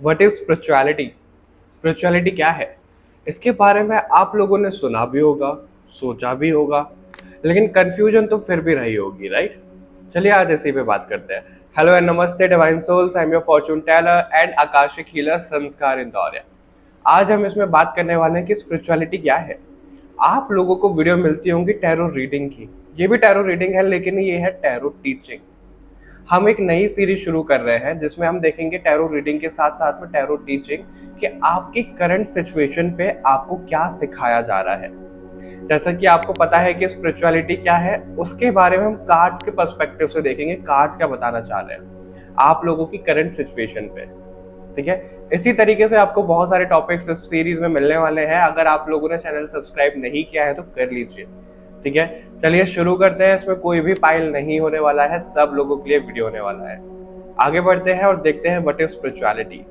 What is spirituality? Spirituality क्या है? इसके बारे में आप लोगों ने सुना भी होगा, सोचा भी होगा, लेकिन कंफ्यूजन तो फिर भी रही होगी, राइट? चलिए आज इसी पे बात करते हैं। Hello and namaste divine souls, I am your fortune teller and akashic healer Sanskar Indore. आज हम इसमें बात करने वाले हैं कि स्पिरिचुअलिटी क्या है। आप लोगों को वीडियो मिलती होंगी टैरो रीडिंग की। ये भी टैरो रीडिंग है, लेकिन ये है टैरो टीचिंग। हम एक नई सीरीज शुरू कर रहे हैं जिसमें हम देखेंगे टैरो रीडिंग के साथ साथ में टैरो टीचिंग कि आपकी करंट सिचुएशन पे आपको क्या सिखाया जा रहा है। जैसा कि आपको पता है कि स्पिरिचुअलिटी क्या है, उसके बारे में हम कार्ड्स के पर्सपेक्टिव से देखेंगे, कार्ड्स क्या बताना चाह रहे हैं आप लोगों की करंट सिचुएशन पे। ठीक है, इसी तरीके से आपको बहुत सारे टॉपिक्स इस सीरीज में मिलने वाले हैं। अगर आप लोगों ने चैनल सब्सक्राइब नहीं किया है तो कर लीजिए। ठीक है, चलिए शुरू करते हैं। इसमें कोई भी पाइल नहीं होने वाला है, सब लोगों के लिए वीडियो होने वाला है। आगे बढ़ते हैं और देखते हैं what is spirituality.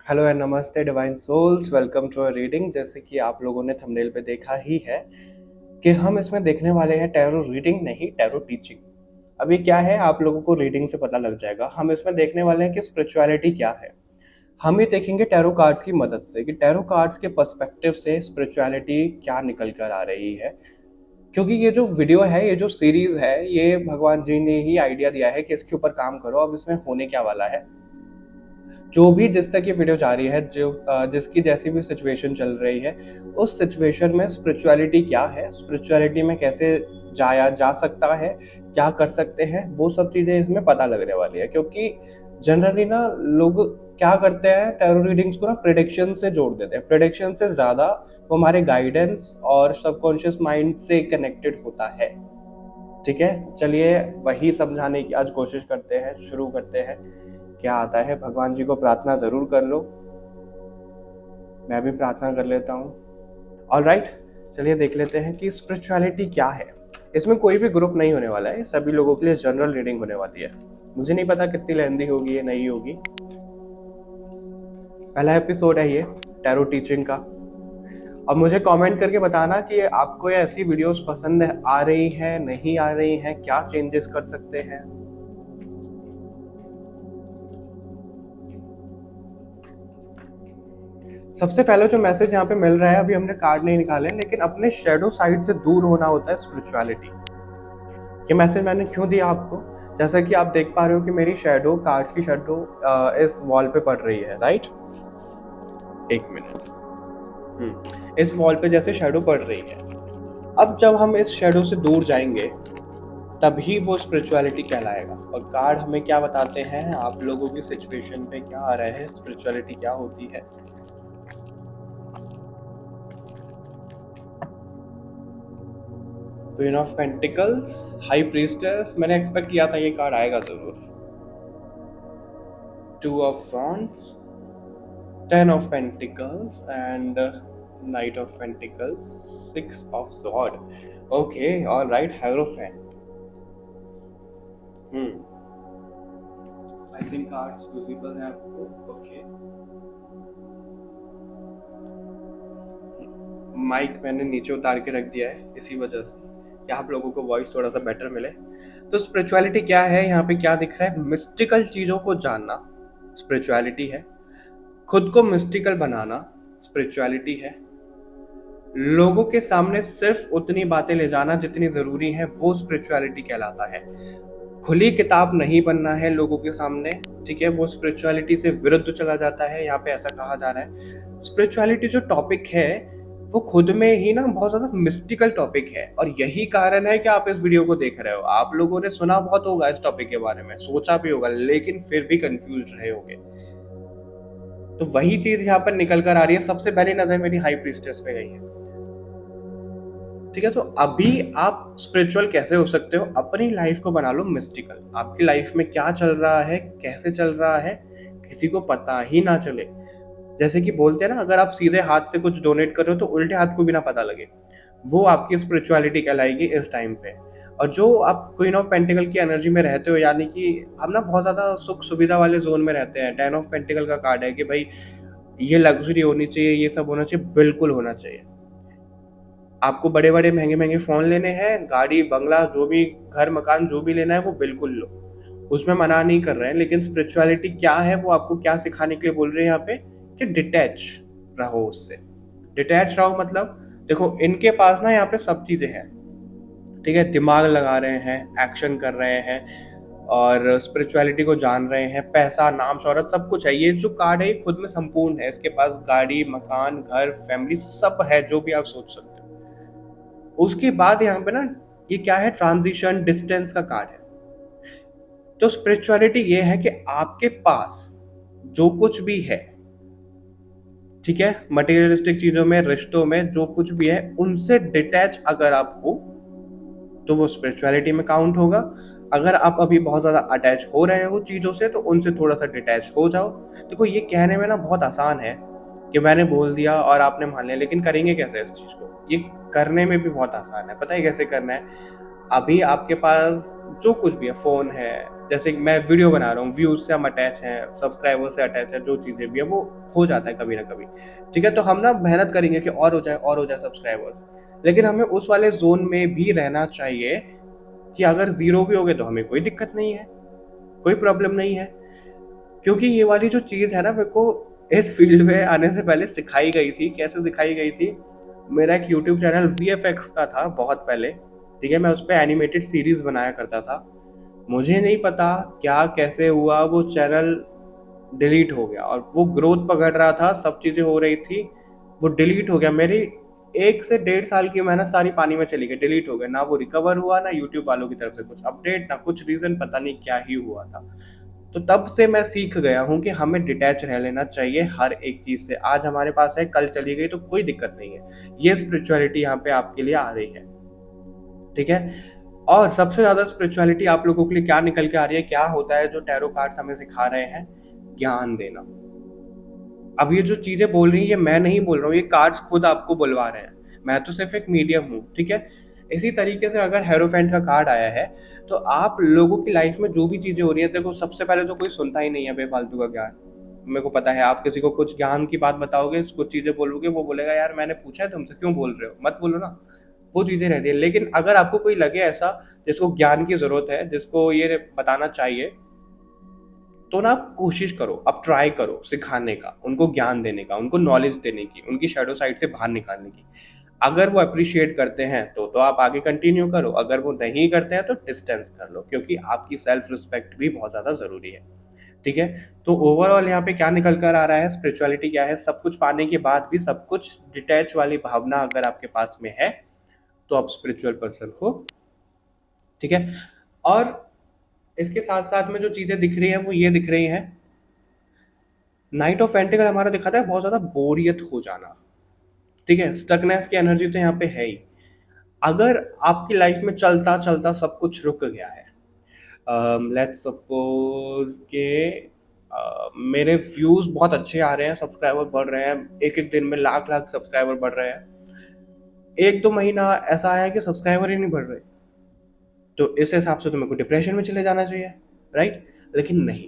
Hello and namaste divine souls, welcome to a reading. जैसे कि आप लोगों ने थंबनेल पे देखा ही है कि हम इसमें देखने वाले हैं टैरो रीडिंग नहीं टैरो टीचिंग। अभी क्या है, आप लोगों को रीडिंग से पता लग जाएगा। हम इसमें देखने वाले हैं कि स्पिरिचुअलिटी क्या है। हम ये देखेंगे टैरो कार्ड्स की मदद से कि टैरो कार्ड्स के पर्सपेक्टिव से स्पिरिचुअलिटी क्या निकल कर आ रही है। क्योंकि ये जो वीडियो है, ये जो सीरीज है, ये भगवान जी ने ही आइडिया दिया है कि इसके ऊपर काम करो। अब इसमें होने क्या वाला है, जो भी जिस तक ये वीडियो जा रही है, जिसकी जैसी भी सिचुएशन चल रही है, उस सिचुएशन में स्पिरिचुअलिटी क्या है, स्पिरिचुअलिटी में कैसे जाया जा सकता है, क्या कर सकते हैं, वो सब चीज़ें इसमें पता लगने वाली है। क्योंकि जनरली ना लोग क्या करते हैं, टैरो रीडिंग्स को ना प्रेडिक्शन से जोड़ देते हैं। प्रेडिक्शन से ज़्यादा वो हमारे गाइडेंस और सबकॉन्शियस माइंड से कनेक्टेड होता है। ठीक है, चलिए वही समझाने की आज कोशिश करते हैं, शुरू करते हैं। क्या आता है, भगवान जी को प्रार्थना जरूर कर लो। मैं भी प्रार्थना कर लेता हूँ। ऑलराइट, चलिए देख लेते हैं कि स्पिरिचुअलिटी क्या है। इसमें कोई भी ग्रुप नहीं होने वाला है, सभी लोगों के लिए जनरल रीडिंग होने वाली है। मुझे नहीं पता कितनी लेंदी होगी या नहीं होगी। पहला एपिसोड है ये टैरो टीचिंग का। और मुझे कमेंट करके बताना कि आपको ये ऐसी वीडियोस पसंद आ रही है, नहीं आ रही हैं, क्या चेंजेस कर सकते हैं। सबसे पहले जो मैसेज यहाँ पे मिल रहा है, अभी हमने कार्ड नहीं निकाले, लेकिन अपने शेडो साइड से दूर होना होता है स्पिरिचुअलिटी। ये मैसेज मैंने क्यों दिया आपको, जैसा कि आप देख पा रहे हो कि मेरी शेडो, कार्ड्स की शेडो इस वॉल पे पड़ रही है, राइट? एक मिनट। इस वॉल पे जैसे शेडो पड़ रही है। अब जब हम इस शेडो से दूर जाएंगे तभी वो स्पिरिचुअलिटी कहलाएगा। और कार्ड हमें क्या बताते हैं, आप लोगों की सिचुएशन पे क्या आ रहा है, स्पिरिचुअलिटी क्या होती है। Queen of pentacles, high priestess, मैंने एक्सपेक्ट किया था ये कार्ड आएगा जरूर। Two of wands, ten of pentacles and night of pentacles, six of sword. Okay, alright, hierophant. I think cards visible है आपको। ओके, माइक मैंने नीचे उतार के रख दिया है इसी वजह से कि आप लोगों को वॉइस थोड़ा सा बेटर मिले। तो स्पिरिचुअलिटी क्या है, यहाँ पे क्या दिख रहा है, मिस्टिकल चीज़ों को जानना स्पिरिचुअलिटी है। खुद को मिस्टिकल बनाना स्पिरिचुअलिटी है। लोगों के सामने सिर्फ उतनी बातें ले जाना जितनी ज़रूरी है, वो स्पिरिचुअलिटी कहलाता है। खुली किताब नहीं बनना है लोगों के सामने, ठीक है, वो स्पिरिचुअलिटी से विरुद्ध चला जाता है। यहाँ पे ऐसा कहा जा रहा है स्पिरिचुअलिटी जो टॉपिक है वो खुद में ही ना बहुत ज़्यादा मिस्टिकल टॉपिक है। और यही कारण है कि आप इस वीडियो को देख रहे हो। आप लोगों ने सुना बहुत होगा इस टॉपिक के बारे में, सोचा भी होगा, लेकिन फिर भी कंफ्यूज रहे होंगे। तो वही चीज यहाँ पर निकल कर आ रही है। सबसे पहली नजर मेरी हाई प्रीस्टेस पे गई है। ठीक है, तो अभी आप स्पिरिचुअल कैसे हो सकते हो, अपनी लाइफ को बना लो मिस्टिकल। आपकी लाइफ में क्या चल रहा है, कैसे चल रहा है, किसी को पता ही ना चले। जैसे कि बोलते हैं ना, अगर आप सीधे हाथ से कुछ डोनेट कर रहे हो तो उल्टे हाथ को भी ना पता लगे, वो आपकी स्पिरिचुअलिटी कहलाएगी इस टाइम पे। और जो आप क्वीन ऑफ पेंटिकल की एनर्जी में रहते हो, यानी कि आप ना बहुत ज़्यादा सुख सुविधा वाले जोन में रहते हैं। टेन ऑफ पेंटिकल का कार्ड है कि भाई ये लग्जरी होनी चाहिए, ये सब होना चाहिए, बिल्कुल होना चाहिए। आपको बड़े बड़े महंगे महंगे फ़ोन लेने हैं, गाड़ी बंगला जो भी घर मकान जो भी लेना है वो बिल्कुल लो, उसमें मना नहीं कर रहे हैं। लेकिन स्पिरिचुअलिटी क्या है, वो आपको क्या सिखाने के लिए बोल रहे हैं यहाँ पे, कि डिटैच रहो उससे। डिटैच रहो मतलब देखो, इनके पास ना यहाँ पे सब चीज़ें हैं, ठीक है, दिमाग लगा रहे हैं, एक्शन कर रहे हैं और स्पिरिचुअलिटी को जान रहे हैं, पैसा नाम शोहरत सब कुछ है। ये जो कार्ड है ये खुद में संपूर्ण है, इसके पास गाड़ी मकान घर फैमिली सब है जो भी आप सोच सकते हो। उसके बाद यहाँ पे ना ये क्या है, ट्रांजिशन डिस्टेंस का कार्ड है। तो स्पिरिचुअलिटी ये है कि आपके पास जो कुछ भी है, ठीक है, मटेरियलिस्टिक चीजों में रिश्तों में जो कुछ भी है उनसे डिटैच अगर आप हो तो वो स्पिरिचुअलिटी में काउंट होगा। अगर आप अभी बहुत ज़्यादा अटैच हो रहे हो चीज़ों से तो उनसे थोड़ा सा डिटैच हो जाओ। देखो ये कहने में ना बहुत आसान है कि मैंने बोल दिया और आपने मान लिया, लेकिन करेंगे कैसे इस चीज़ को? ये करने में भी बहुत आसान है। पता है कैसे करना है? अभी आपके पास जो कुछ भी है, फ़ोन है, जैसे मैं वीडियो बना रहा हूँ, व्यूज़ से हम अटैच हैं, सब्सक्राइबर से अटैच है, जो चीज़ें भी है वो हो जाता है कभी ना कभी, ठीक है? तो हम ना मेहनत करेंगे कि और हो जाए सब्सक्राइबर्स, लेकिन हमें उस वाले ज़ोन में भी रहना चाहिए कि अगर ज़ीरो भी हो गए तो हमें कोई दिक्कत नहीं है, कोई प्रॉब्लम नहीं है। क्योंकि ये वाली जो चीज़ है ना, मेरे को इस फील्ड में आने से पहले सिखाई गई थी। कैसे सिखाई गई थी? मेरा एक यूट्यूब चैनल वीएफएक्स का था बहुत पहले, ठीक है? मैं उस पे एनिमेटेड सीरीज़ बनाया करता था। मुझे नहीं पता क्या कैसे हुआ, वो चैनल डिलीट हो गया और वो ग्रोथ पकड़ रहा था, सब चीज़ें हो रही थी, वो डिलीट हो गया। मेरी 1 से 1.5 साल की मेहनत सारी पानी में चली गई, डिलीट हो गया। ना वो रिकवर हुआ, ना यूट्यूब वालों की तरफ से कुछ अपडेट, ना कुछ रीज़न, पता नहीं क्या ही हुआ था। तो तब से मैं सीख गया हूँ कि हमें डिटैच रह लेना चाहिए हर एक चीज़ से। आज हमारे पास है, कल चली गई तो कोई दिक्कत नहीं है। ये स्पिरिचुअलिटी यहाँ पे आपके लिए आ रही है, ठीक है? और सबसे ज़्यादा स्पिरिचुअलिटी आप लोगों के लिए क्या निकल के आ रही है, क्या होता है जो टैरो कार्ड्स हमें सिखा रहे हैं? ज्ञान देना। अब ये जो चीज़ें बोल रही हैं ये मैं नहीं बोल रहा हूँ, ये कार्ड्स खुद आपको बुलवा रहे हैं। मैं तो सिर्फ एक मीडियम हूँ, ठीक है? इसी तरीके से अगर हेरोफेंट का कार्ड आया है तो आप लोगों की लाइफ में जो भी चीज़ें हो रही हैं, देखो सबसे पहले तो कोई सुनता ही नहीं है बेफालतू का ज्ञान। मेरे को पता है, आप किसी को कुछ ज्ञान की बात बताओगे, कुछ चीज़ें बोलोगे, वो बोलेगा यार मैंने पूछा है तुमसे, क्यों बोल रहे हो? मत बोलो ना। वो चीज़ें रहती है। लेकिन अगर आपको कोई लगे ऐसा जिसको ज्ञान की ज़रूरत है, जिसको ये बताना चाहिए, तो ना आप कोशिश करो, आप ट्राई करो सिखाने का, उनको ज्ञान देने का, उनको नॉलेज देने की, उनकी शैडो साइड से बाहर निकालने की। अगर वो अप्रिशिएट करते हैं तो आप आगे कंटिन्यू करो, अगर वो नहीं करते हैं तो डिस्टेंस कर लो, क्योंकि आपकी सेल्फ रिस्पेक्ट भी बहुत ज़्यादा ज़रूरी है, ठीक है? तो ओवरऑल यहाँ पे क्या निकल कर आ रहा है, स्पिरिचुअलिटी क्या है? सब कुछ पाने के बाद भी सब कुछ डिटैच वाली भावना अगर आपके पास में है तो आप स्पिरिचुअल पर्सन हो, ठीक है? और इसके साथ साथ में जो चीज़ें दिख रही हैं वो ये दिख रही हैं, नाइट ऑफ पेंटिकल हमारा दिखाता है बहुत ज़्यादा बोरियत हो जाना, ठीक है? स्टकनेस की एनर्जी तो यहाँ पे है ही। अगर आपकी लाइफ में चलता-चलता सब कुछ रुक गया है, लेट्स सपोज़ कि मेरे व्यूज़ बहुत अच्छे आ रहे हैं, सब्सक्राइबर बढ़ रहे हैं, एक-एक दिन में लाख-लाख सब्सक्राइबर बढ़ रहे हैं। 1-2 महीना ऐसा आया कि सब्सक्राइबर ही नहीं बढ़ रहे। तो इस हिसाब से तो मेरे को डिप्रेशन में चले जाना चाहिए, राइट? लेकिन नहीं,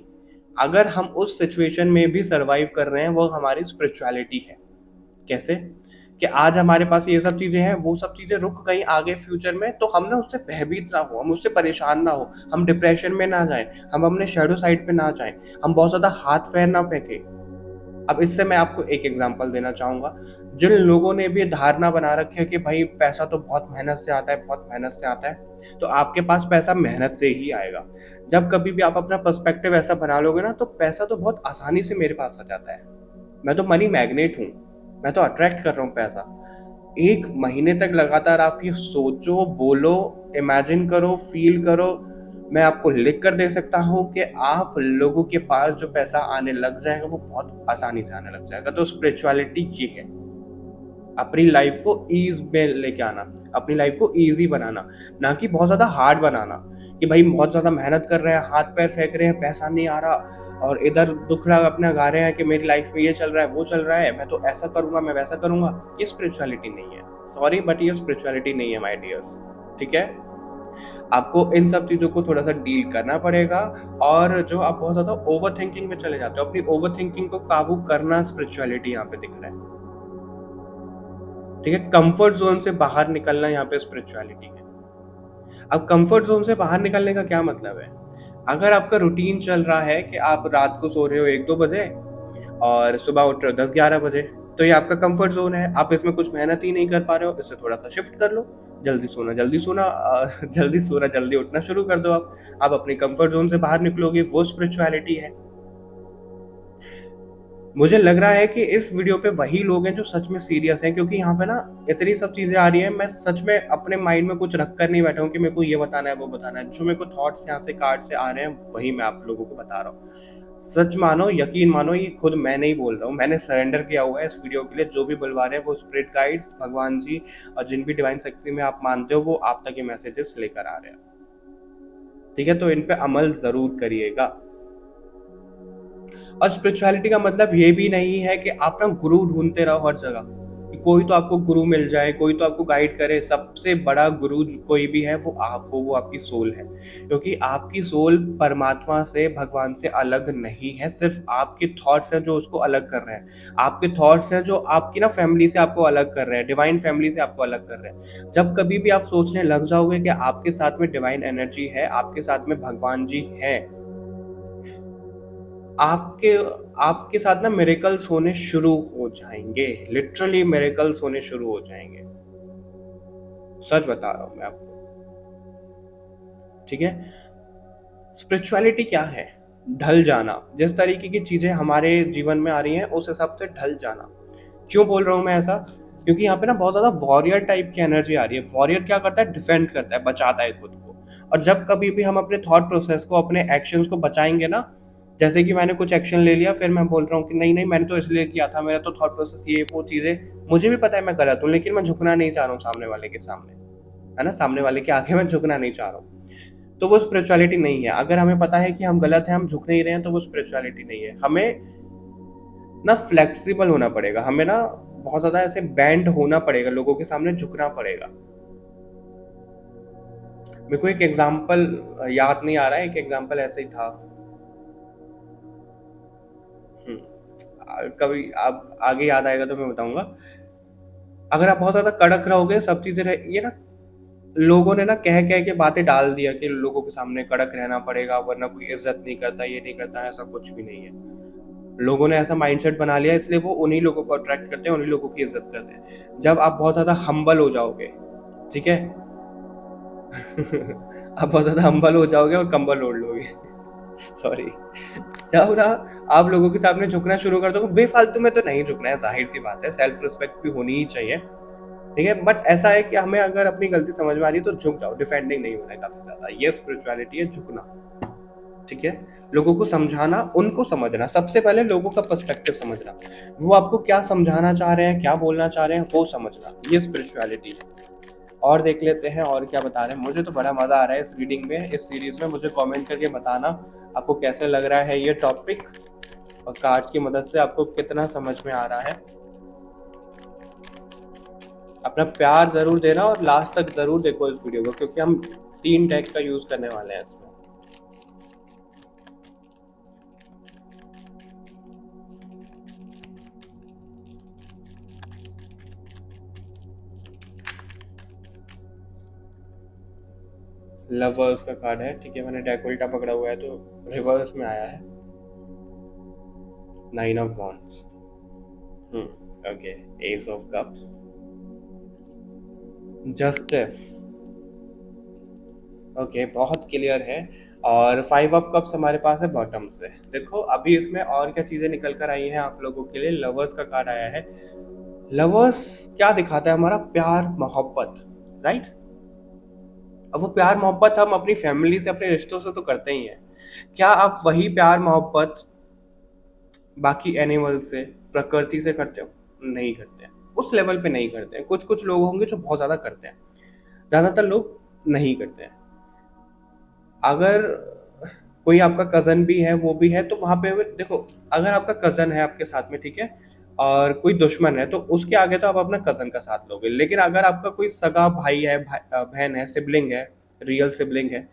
अगर हम उस सिचुएशन में भी सर्वाइव कर रहे हैं, वो हमारी स्पिरिचुअलिटी है। कैसे? कि आज हमारे पास ये सब चीज़ें हैं, वो सब चीज़ें रुक गई आगे फ्यूचर में, तो हम ना उससे भयभीत ना हो, हम उससे परेशान ना हो, हम डिप्रेशन में ना जाएँ, हम अपने शैडो साइड पे ना जाएँ, हम बहुत ज़्यादा हाथ-पैर ना फेंकें। अब इससे मैं आपको एक एग्जांपल देना चाहूँगा। जिन लोगों ने भी धारणा बना रखी है कि भाई पैसा तो बहुत मेहनत से आता है, बहुत मेहनत से आता है, तो आपके पास पैसा मेहनत से ही आएगा। जब कभी भी आप अपना पर्सपेक्टिव ऐसा बना लोगे ना, तो पैसा तो बहुत आसानी से मेरे पास आ जाता है। मैं तो मनी मैग्नेट हूँ, मैं तो अट्रैक्ट कर रहा हूँ पैसा। 1 महीने तक लगातार आप ये सोचो, बोलो, इमेजिन करो, फ़ील करो, मैं आपको लिख कर दे सकता हूँ कि आप लोगों के पास जो पैसा आने लग जाएगा वो बहुत आसानी से आने लग जाएगा। तो स्पिरिचुअलिटी ये है, अपनी लाइफ को ईज़ में लेके आना, अपनी लाइफ को ईज़ी बनाना, ना कि बहुत ज़्यादा हार्ड बनाना, कि भाई बहुत ज़्यादा मेहनत कर रहे हैं, हाथ-पैर फेंक रहे हैं, पैसा नहीं आ रहा और इधर दुखड़ा अपना गा रहे हैं कि मेरी लाइफ में ये चल रहा है, वो चल रहा है, मैं तो ऐसा करूँगा, मैं वैसा करूँगा। ये स्पिरिचुअलिटी नहीं है। सॉरी बट ये स्पिरिचुअलिटी नहीं है माय डियर्स, ठीक है? आपको इन सब चीज़ों को थोड़ा-सा डील करना पड़ेगा। और जो आप बहुत ज़्यादा ओवरथिंकिंग में चले जाते हो, अपनी ओवरथिंकिंग को काबू करना स्पिरिचुअलिटी यहाँ पे दिख रहा है। ठीक है, कंफर्ट जोन से बाहर निकलना यहाँ पे स्पिरिचुअलिटी है। अब कंफर्ट जोन से बाहर निकलने का क्या मतलब है? अगर आपका रूटीन चल रहा है कि आप रात को सो रहे हो 1-2 बजे और सुबह उठ रहे हो 10-11 बजे, तो ये आपका कंफर्ट जोन है। आप इसमें कुछ मेहनत ही नहीं कर पा रहे हो, इससे थोड़ा सा शिफ्ट कर लो। जल्दी सोना जल्दी सोना, जल्दी उठना शुरू कर दो। आप अपनी कंफर्ट जोन से बाहर निकलोगे, वो स्पिरिचुअलिटी है। मुझे लग रहा है कि इस वीडियो पे वही लोग हैं जो सच में सीरियस हैं, क्योंकि यहाँ पे ना इतनी सब चीज़ें आ रही हैं, मैं सच में अपने माइंड में कुछ रख कर नहीं बैठा हूँ कि मेरे को ये बताना है वो बताना है। जो मेरे को थॉट्स यहाँ से कार्ड से आ रहे हैं वही मैं आप लोगों को बता रहा हूँ। सच मानो, यकीन मानो, ये खुद मैं नहीं बोल रहा हूँ, मैंने सरेंडर किया हुआ है इस वीडियो के लिए। जो भी बुलवा रहे हैं वो स्पिरिट गाइड्स, भगवान जी और जिन भी डिवाइन शक्ति में आप मानते हो वो आप तक ये मैसेजेस लेकर आ रहे हैं। ठीक है, तो इन पे अमल जरूर करिएगा। और स्पिरिचुअलिटी का मतलब ये भी नहीं है कि आप ना गुरु ढूंढते रहो हर जगह, कि कोई तो आपको गुरु मिल जाए, कोई तो आपको गाइड करे। सबसे बड़ा गुरु कोई भी है वो आप हो, वो आपकी सोल है। क्योंकि आपकी सोल परमात्मा से, भगवान से अलग नहीं है। सिर्फ आपके थॉट्स हैं जो उसको अलग कर रहे हैं। आपके थॉट्स हैं जो आपकी ना फैमिली से आपको अलग कर रहे हैं, डिवाइन फैमिली से आपको अलग कर रहे हैं। जब कभी भी आप सोचने लग जाओगे कि आपके साथ में डिवाइन एनर्जी है, आपके साथ में भगवान जी है, आपके आपके साथ ना मिरेकल्स होने शुरू हो जाएंगे। लिटरली मिरेकल्स होने शुरू हो जाएंगे, सच बता रहा हूं मैं आपको। ठीक है, स्पिरिचुअलिटी क्या है? ढल जाना। जिस तरीके की चीजें हमारे जीवन में आ रही हैं उस हिसाब से ढल जाना। क्यों बोल रहा हूं मैं ऐसा? क्योंकि यहाँ पे ना बहुत ज्यादा वॉरियर टाइप की एनर्जी आ रही है। वॉरियर क्या करता है? डिफेंड करता है, बचाता है खुद को। और जब कभी भी हम अपने थॉट प्रोसेस को, अपने एक्शंस को बचाएंगे ना, जैसे कि मैंने कुछ एक्शन ले लिया, फिर मैं बोल रहा हूँ कि नहीं नहीं मैंने तो इसलिए किया था, मेरा तो थॉट प्रोसेस ये वो चीजें, मुझे भी पता है मैं गलत हूँ, लेकिन मैं झुकना नहीं चाह रहा हूँ सामने वाले के सामने, है ना, सामने वाले के आगे मैं झुकना नहीं चाह रहा हूँ। तो वो स्पिरिचुअलिटी नहीं है। अगर हमें पता है कि हम गलत हैं, हम झुक नहीं रहे हैं, तो वो स्पिरिचुअलिटी नहीं है। हमें ना फ्लेक्सिबल होना पड़ेगा, हमें ना बहुत ज्यादा ऐसे बैंड होना पड़ेगा, लोगों के सामने झुकना पड़ेगा। मेरे को एक एग्जाम्पल याद नहीं आ रहा है, एक एग्जाम्पल ऐसे ही था। कभी आप आगे याद आएगा तो मैं बताऊंगा। अगर आप बहुत ज्यादा कड़क रहोगे, सब चीजें ये ना, लोगों ने ना कह कह के बातें डाल दिया कि लोगों के सामने कड़क रहना पड़ेगा वरना कोई इज्जत नहीं करता, ये नहीं करता। ऐसा कुछ भी नहीं है। लोगों ने ऐसा माइंडसेट बना लिया, इसलिए वो उन्हीं लोगों को अट्रैक्ट करते हैं, उन्हीं लोगों की इज्जत करते हैं। जब आप बहुत ज्यादा हम्बल हो जाओगे, ठीक है आप बहुत ज्यादा हम्बल हो जाओगे और कंबल ओढ़ लोगे सॉरी। जब ना आप लोगों के सामने झुकना शुरू कर दोगे, बेफालतू में तो नहीं झुकना है, जाहिर सी बात है, सेल्फ रिस्पेक्ट भी होनी ही चाहिए। ठीक है, बट ऐसा है कि हमें अगर अपनी गलती समझ में आ रही है तो झुक जाओ, डिफेंडिंग नहीं होना है काफी ज्यादा। ये स्पिरिचुअलिटी है, झुकना। ठीक है, लोगों को समझाना, उनको समझना, सबसे पहले लोगों का पर्सपेक्टिव समझना, वो आपको क्या समझाना चाह रहे हैं, क्या बोलना चाह रहे हैं, वो समझना, ये स्पिरिचुअलिटी है। और देख लेते हैं और क्या बता रहे हैं। मुझे तो बड़ा मजा आ रहा है इस रीडिंग में, इस सीरीज में। मुझे कमेंट करके बताना आपको कैसे लग रहा है ये टॉपिक, और कार्ड की मदद से आपको कितना समझ में आ रहा है। अपना प्यार जरूर देना और लास्ट तक जरूर देखो इस वीडियो को, क्योंकि हम 3 टैग का यूज करने वाले हैं इसमें। लवर्स का कार्ड है, ठीक है, मैंने डेक उल्टा पकड़ा हुआ है तो रिवर्स में आया है। 9 of wands, okay, S of cups, justice, okay, बहुत क्लियर है। और 5 ऑफ कप्स हमारे पास है बॉटम से। देखो अभी इसमें और क्या चीजें निकल कर आई हैं आप लोगों के लिए। लवर्स का कार्ड आया है। लवर्स क्या दिखाता है? हमारा प्यार मोहब्बत, राइट। अब वो प्यार मोहब्बत हम अपनी फैमिली से, अपने रिश्तों से तो करते ही हैं। क्या आप वही प्यार मोहब्बत बाकी एनिमल से, प्रकृति से करते हो? नहीं करते हैं, उस लेवल पे नहीं करते हैं। कुछ कुछ लोग होंगे जो बहुत ज्यादा करते हैं, ज्यादातर लोग नहीं करते हैं। अगर कोई आपका कजन भी है, वो भी है, तो वहां पे देखो, अगर आपका कजन है आपके साथ में, ठीक है, और कोई दुश्मन है, तो उसके आगे तो आप अपना कजन का साथ लोगे। लेकिन अगर आपका कोई सगा भाई है, बहन है, सिबलिंग है, रियल सिबलिंग है,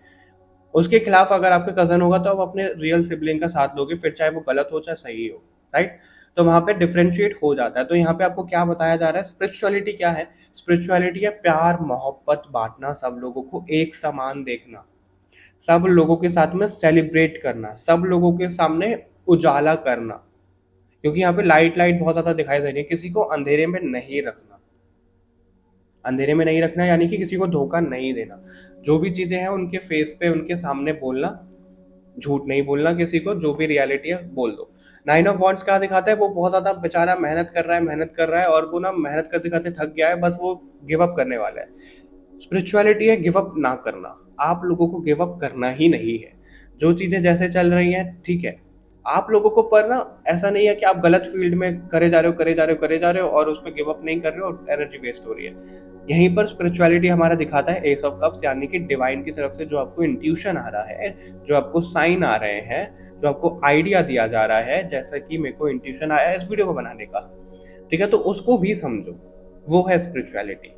उसके खिलाफ अगर आपका कजन होगा तो आप अपने रियल सिबलिंग का साथ लोगे, फिर चाहे वो गलत हो चाहे सही हो, राइट। तो वहाँ पे डिफरेंशिएट हो जाता है। तो यहाँ पे आपको क्या बताया जा रहा है, स्पिरिचुअलिटी क्या है? स्पिरिचुअलिटी है प्यार मोहब्बत बांटना, सब लोगों को एक समान देखना, सब लोगों के साथ में सेलिब्रेट करना, सब लोगों के सामने उजाला करना, क्योंकि यहाँ पे लाइट लाइट बहुत ज़्यादा दिखाई दे रही है। किसी को अंधेरे में नहीं रखना, अंधेरे में नहीं रखना यानी कि किसी को धोखा नहीं देना। जो भी चीज़ें हैं उनके फेस पे उनके सामने बोलना, झूठ नहीं बोलना किसी को, जो भी रियलिटी है बोल दो। 9 ऑफ वॉन्ट्स क्या दिखाता है, वो बहुत ज़्यादा बेचारा मेहनत कर रहा है और वो ना मेहनत करते करते थक गया है, बस वो गिव अप करने वाला है। स्पिरिचुअलिटी है गिव अप ना करना, आप लोगों को गिव अप करना ही नहीं है। जो चीज़ें जैसे चल रही हैं ठीक है, आप लोगों को पर ना ऐसा नहीं है कि आप गलत फील्ड में करे जा रहे हो और उसमें गिव अप नहीं कर रहे हो और एनर्जी वेस्ट हो रही है। यहीं पर स्पिरिचुअलिटी हमारा दिखाता है एस ऑफ कप्स, यानी कि डिवाइन की तरफ से जो आपको इंट्यूशन आ रहा है, जो आपको साइन आ रहे हैं, जो आपको आइडिया दिया जा रहा है, जैसा कि मेरे को इंट्यूशन आया है इस वीडियो को बनाने का, ठीक है, तो उसको भी समझो, वो है स्पिरिचुअलिटी।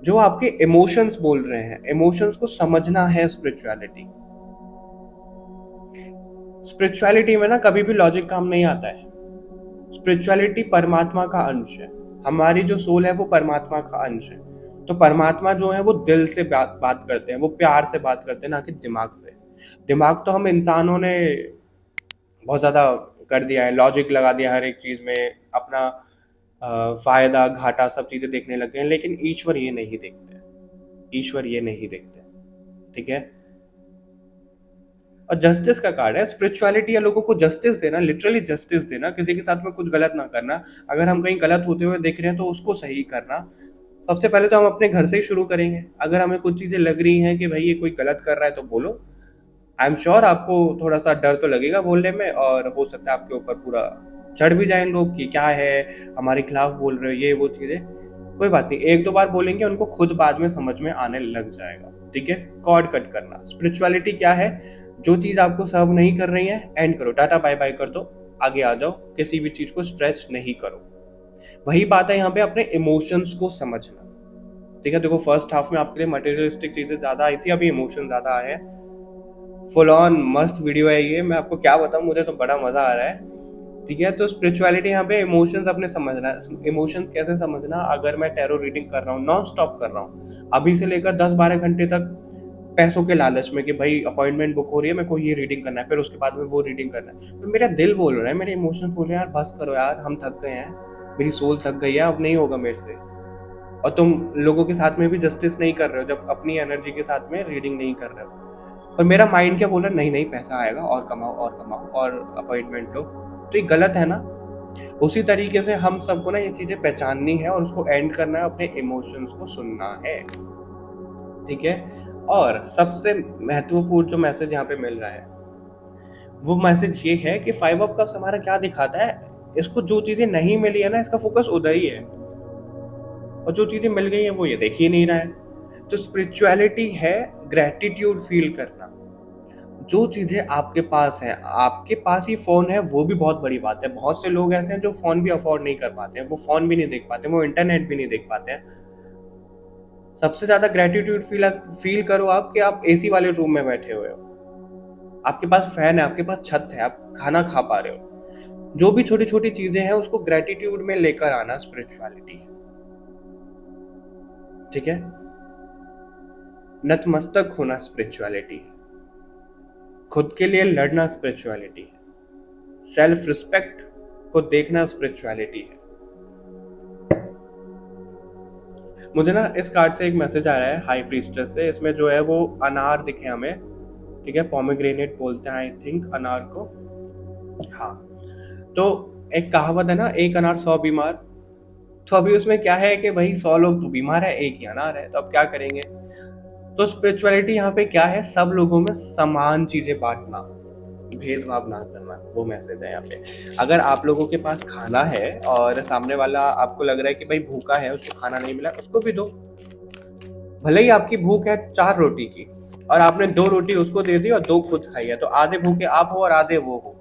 जो आपके इमोशंस बोल रहे हैं, इमोशंस को समझना है स्पिरिचुअलिटी। स्पिरिचुअलिटी में ना कभी भी लॉजिक काम नहीं आता है। स्पिरिचुअलिटी परमात्मा का अंश है, हमारी जो सोल है वो परमात्मा का अंश है। तो परमात्मा जो है वो दिल से बात करते हैं, वो प्यार से बात करते हैं, ना कि दिमाग से। दिमाग तो हम इंसानों ने बहुत ज़्यादा कर दिया है, लॉजिक लगा दिया हर एक चीज़ में, अपना फायदा घाटा सब चीज़ें देखने लग गए हैं, लेकिन ईश्वर ये नहीं देखते, ईश्वर ये नहीं देखते, ठीक है। और जस्टिस का कार्ड है स्पिरिचुअलिटी, या लोगों को जस्टिस देना, लिटरली जस्टिस देना, किसी के साथ में कुछ गलत ना करना। अगर हम कहीं गलत होते हुए देख रहे हैं तो उसको सही करना। सबसे पहले तो हम अपने घर से ही शुरू करेंगे। अगर हमें कुछ चीज़ें लग रही हैं कि भाई ये कोई गलत कर रहा है तो बोलो। आई एम श्योर आपको थोड़ा सा डर तो लगेगा बोलने में, और हो सकता है आपके ऊपर पूरा चढ़ भी जाए लोग कि क्या है हमारे खिलाफ बोल रहे हो, ये वो चीज़ें। कोई बात नहीं, एक दो बार बोलेंगे, उनको खुद बाद में समझ में आने लग जाएगा, ठीक है। कॉर्ड कट करना, स्पिरिचुअलिटी क्या है? जो चीज़ आपको सर्व नहीं कर रही है एंड करो, टाटा बाय बाय कर दो, आगे आ जाओ, किसी भी चीज़ को स्ट्रेच नहीं करो। वही बात है यहाँ पे अपने इमोशंस को समझना, ठीक है। देखो फर्स्ट हाफ में आपके लिए मटेरियलिस्टिक चीज़ें ज़्यादा आई थी, अभी इमोशन ज़्यादा आए हैं। फुल ऑन मस्त वीडियो है ये, मैं आपको क्या बताऊँ, मुझे तो बड़ा मज़ा आ रहा है, ठीक है। तो स्पिरिचुअलिटी यहाँ पे इमोशंस अपने समझना है। इमोशंस कैसे समझना? अगर मैं टैरो रीडिंग कर रहा हूँ, नॉन स्टॉप कर रहा हूँ, अभी से लेकर 10-12 घंटे तक, पैसों के लालच में कि भाई अपॉइंटमेंट बुक हो रही है, मेरे को ये रीडिंग करना है, फिर उसके बाद में वो रीडिंग करना है, तो मेरा दिल बोल रहा है, मेरे इमोशंस बोल रहे हैं यार बस करो यार, हम थक गए हैं, मेरी सोल थक गई है, अब नहीं होगा मेरे से। और तुम लोगों के साथ में भी जस्टिस नहीं कर रहे हो जब अपनी एनर्जी के साथ में रीडिंग नहीं कर रहे हो। और मेरा माइंड क्या बोल रहा है, नहीं नहीं पैसा आएगा और कमाओ और अपॉइंटमेंट लो, तो ये गलत है ना। उसी तरीके से हम सबको ना ये चीज़ें पहचाननी है और उसको एंड करना है, अपने इमोशंस को सुनना है, ठीक है। और सबसे महत्वपूर्ण जो मैसेज यहाँ पे मिल रहा है वो मैसेज ये है कि 5 ऑफ कप्स हमारा क्या दिखाता है, इसको जो चीज़ें नहीं मिली है ना, इसका फोकस उधर ही है, और जो चीज़ें मिल गई हैं वो ये देख ही नहीं रहा है। तो स्पिरिचुअलिटी है ग्रैटिट्यूड फील करना। जो चीज़ें आपके पास हैं, आपके पास ही फ़ोन है, वो भी बहुत बड़ी बात है। बहुत से लोग ऐसे हैं जो फ़ोन भी अफोर्ड नहीं कर पाते हैं, वो फ़ोन भी नहीं देख पाते, वो इंटरनेट भी नहीं देख पाते हैं। सबसे ज़्यादा ग्रैटिट्यूड फील करो आप कि आप एसी वाले रूम में बैठे हुए हो, आपके पास फैन है, आपके पास छत है, आप खाना खा पा रहे हो। जो भी छोटी छोटी चीज़ें हैं उसको ग्रैटिट्यूड में लेकर आना स्पिरिचुअलिटी है, ठीक है। नतमस्तक होना स्पिरिचुअलिटी है, खुद के लिए लड़ना स्पिरिचुअलिटी है, सेल्फ रिस्पेक्ट को देखना स्पिरिचुअलिटी है। मुझे ना इस कार्ड से एक मैसेज आ रहा है हाई प्रीस्टेस से, इसमें जो है वो अनार दिखे हमें, ठीक है, पोमेग्रेनेट बोलते हैं आई थिंक अनार को, हाँ। तो एक कहावत है ना, एक अनार 100 बीमार, तो अभी उसमें क्या है कि भाई 100 लोग तो बीमार है, एक ही अनार है, तो अब क्या करेंगे। तो स्पिरिचुअलिटी यहाँ पे क्या है, सब लोगों में समान चीजें बांटना, भेदभाव ना करना, वो मैसेज है यहाँ पे। अगर आप लोगों के पास खाना है और सामने वाला आपको लग रहा है कि भाई भूखा है, उसको खाना नहीं मिला, उसको भी दो। भले ही आपकी भूख है 4 रोटी की और आपने 2 रोटी उसको दे दी और 2 खुद खाई है, तो आधे भूखे आप हो और आधे वो हो।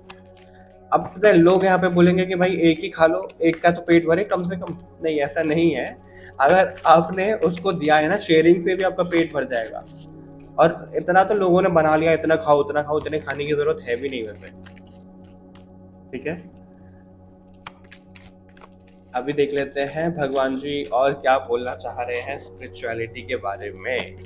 अब पता है लोग यहाँ पे बोलेंगे कि भाई एक ही खा लो, एक का तो पेट भरे कम से कम, नहीं ऐसा नहीं है। अगर आपने उसको दिया है ना, शेयरिंग से भी आपका पेट भर जाएगा। और इतना तो लोगों ने बना लिया, इतना खाओ उतना खाओ, इतने खाने की जरूरत है भी नहीं वैसे, ठीक है। अभी देख लेते हैं भगवान जी और क्या बोलना चाह रहे हैं स्पिरिचुअलिटी के बारे में।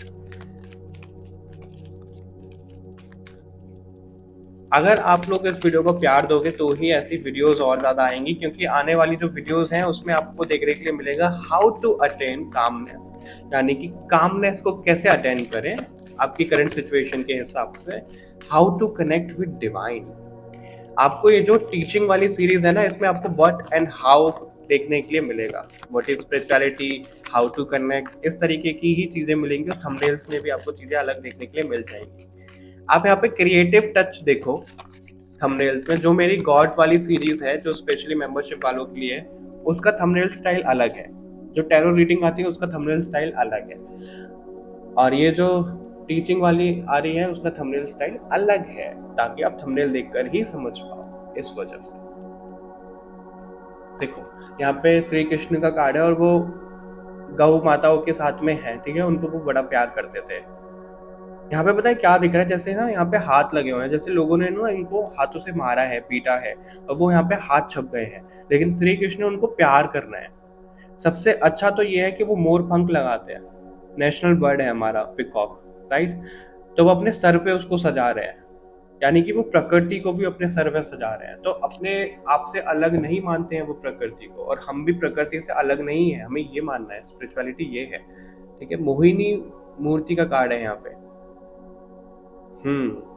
अगर आप लोग इस वीडियो को प्यार दोगे तो ही ऐसी वीडियोस और ज़्यादा आएंगी, क्योंकि आने वाली जो वीडियोस हैं उसमें आपको देखने के लिए मिलेगा हाउ टू अटेन कामनेस, यानी कि कामनेस को कैसे अटेन करें आपकी करंट सिचुएशन के हिसाब से, how to connect with divine. आपको ये जो टीचिंग वाली सीरीज है ना, इसमें आपको व्हाट एंड हाउ देखने के लिए मिलेगा। What is spirituality, how to connect, इस तरीके की ही चीज़ें मिलेंगी और थंबनेल्स में भी आपको चीज़ें अलग देखने के लिए मिल जाएंगी। आप यहाँ पे क्रिएटिव टच देखो थंबनेल्स में, जो मेरी गॉड वाली सीरीज है जो स्पेशली मेंबरशिप वालों के लिए है, उसका थंबनेल स्टाइल अलग है। जो टैरो रीडिंग आती है उसका थंबनेल स्टाइल अलग है, और ये जो टीचिंग वाली आ रही है उसका थंबनेल स्टाइल अलग है, ताकि आप थंबनेल देखकर ही समझ पाओ। इस वजह से देखो यहाँ पे श्री कृष्ण का कार्ड है और वो गौ माताओं के साथ में है, ठीक है, उनको वो बड़ा प्यार करते थे। यहाँ पे पता है क्या दिख रहा है, जैसे ना यहाँ पे हाथ लगे हुए हैं, जैसे लोगों ने ना इनको हाथों से मारा है, पीटा है, और वो यहाँ पे हाथ छप गए हैं, लेकिन श्री कृष्ण उनको प्यार करना है। सबसे अच्छा तो ये है कि वो मोर पंख लगाते हैं, नेशनल बर्ड है हमारा पिकॉक, राइट। तो वो अपने सर पे उसको सजा रहे हैं, यानी कि वो प्रकृति को भी अपने सर पे सजा रहे हैं। तो अपने आप से अलग नहीं मानते हैं वो प्रकृति को, और हम भी प्रकृति से अलग नहीं है, हमें ये मानना है। स्पिरिचुअलिटी ये है, ठीक है। मोहिनी मूर्ति का कार्ड है यहाँ पे।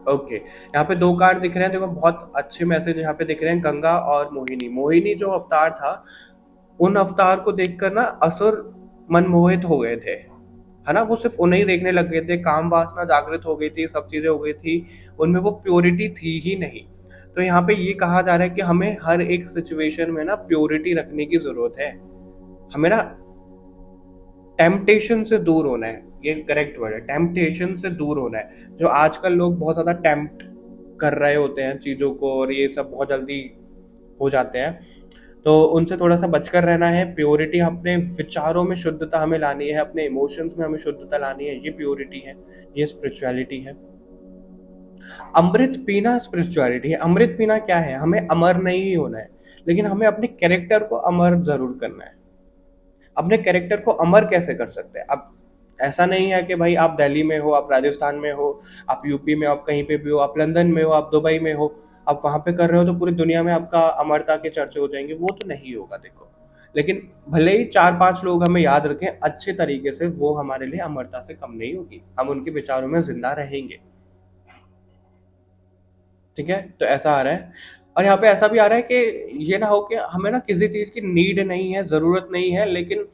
ओके, यहाँ पे दो कार्ड दिख रहे हैं, देखो बहुत अच्छे मैसेज यहाँ पे दिख रहे हैं, गंगा और मोहिनी। मोहिनी जो अवतार था, उन अवतार को देखकर ना असुर मनमोहित हो गए थे, है ना। वो सिर्फ उन्हें ही देखने लग गए थे, काम वासना जागृत हो गई थी, सब चीजें हो गई थी, उनमें वो प्योरिटी थी ही नहीं। तो यहाँ पे ये कहा जा रहा है कि हमें हर एक सिचुएशन में ना प्योरिटी रखने की जरूरत है। हमें ना टेम्पटेशन से दूर होना है, ये करेक्ट वर्ड है, टेम्पटेशन से दूर होना है। जो आजकल लोग बहुत ज़्यादा टेम्प्ट कर रहे होते हैं चीज़ों को, और ये सब बहुत जल्दी हो जाते हैं, तो उनसे थोड़ा सा बचकर रहना है। प्योरिटी, अपने विचारों में शुद्धता हमें लानी है, अपने इमोशंस में हमें शुद्धता लानी है, ये प्योरिटी है, ये स्पिरिचुअलिटी है। अमृत पीना स्पिरिचुअलिटी है। अमृत पीना क्या है, हमें अमर नहीं होना है, लेकिन हमें अपने कैरेक्टर को अमर जरूर करना है। अपने कैरेक्टर को अमर कैसे कर सकते हैं? अब ऐसा नहीं है कि भाई आप दिल्ली में हो, आप राजस्थान में हो, आप यूपी में हो, आप कहीं पे भी हो, आप लंदन में हो, आप दुबई में हो, आप वहां पे कर रहे हो तो पूरी दुनिया में आपका अमरता के चर्चे हो जाएंगे, वो तो नहीं होगा। देखो, लेकिन भले ही 4-5 लोग हमें याद रखें अच्छे तरीके से, वो हमारे लिए अमरता से कम नहीं होगी, हम उनके विचारों में जिंदा रहेंगे, ठीक है। तो ऐसा आ रहा है, और यहाँ पे ऐसा भी आ रहा है कि ये ना हो कि हमें ना किसी चीज की नीड नहीं है, जरूरत नहीं है, लेकिन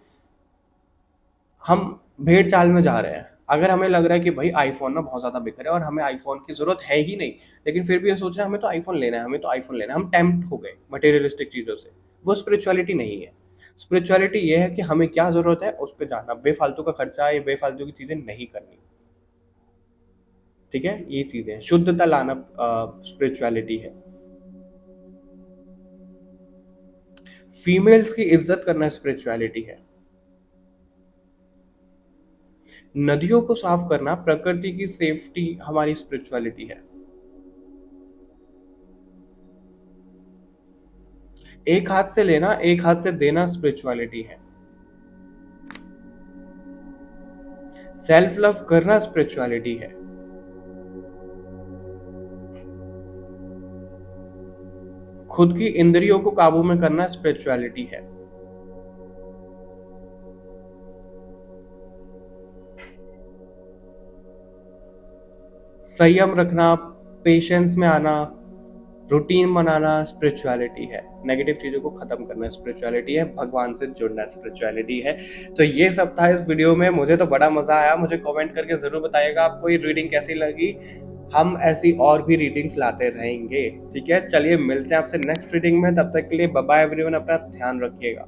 हम भेड़ चाल में जा रहे हैं। अगर हमें लग रहा है कि भाई आईफोन ना बहुत ज़्यादा बिक रहा है और हमें आईफोन की ज़रूरत है ही नहीं, लेकिन फिर भी ये सोच रहे हैं हमें तो आईफोन लेना है, हमें तो आईफोन लेना है, हम टेम्प्ट हो गए मटेरियलिस्टिक चीज़ों से। वो स्पिरिचुअलिटी नहीं है। स्पिरिचुअलिटी ये है कि हमें क्या ज़रूरत है उस पर जाना, बेफालतू का खर्चा या बेफालतू की चीज़ें नहीं करनी, ठीक है। ये चीज़ें शुद्धता लाना स्पिरिचुअलिटी है। फीमेल्स की इज्जत करना स्पिरिचुअलिटी है। नदियों को साफ करना, प्रकृति की सेफ्टी हमारी स्पिरिचुअलिटी है। एक हाथ से लेना, एक हाथ से देना स्पिरिचुअलिटी है। सेल्फ लव करना स्पिरिचुअलिटी है। खुद की इंद्रियों को काबू में करना स्पिरिचुअलिटी है। संयम रखना, पेशेंस में आना, रूटीन बनाना स्पिरिचुअलिटी है। नेगेटिव चीज़ों को ख़त्म करना स्पिरिचुअलिटी है। भगवान से जुड़ना स्पिरिचुअलिटी है। तो ये सब था इस वीडियो में। मुझे तो बड़ा मज़ा आया। मुझे कमेंट करके ज़रूर बताइएगा आपको ये रीडिंग कैसी लगी। हम ऐसी और भी रीडिंग्स लाते रहेंगे, ठीक है। चलिए मिलते हैं आपसे नेक्स्ट रीडिंग में, तब तक के लिए बाय बाय एवरीवन, अपना ध्यान रखिएगा।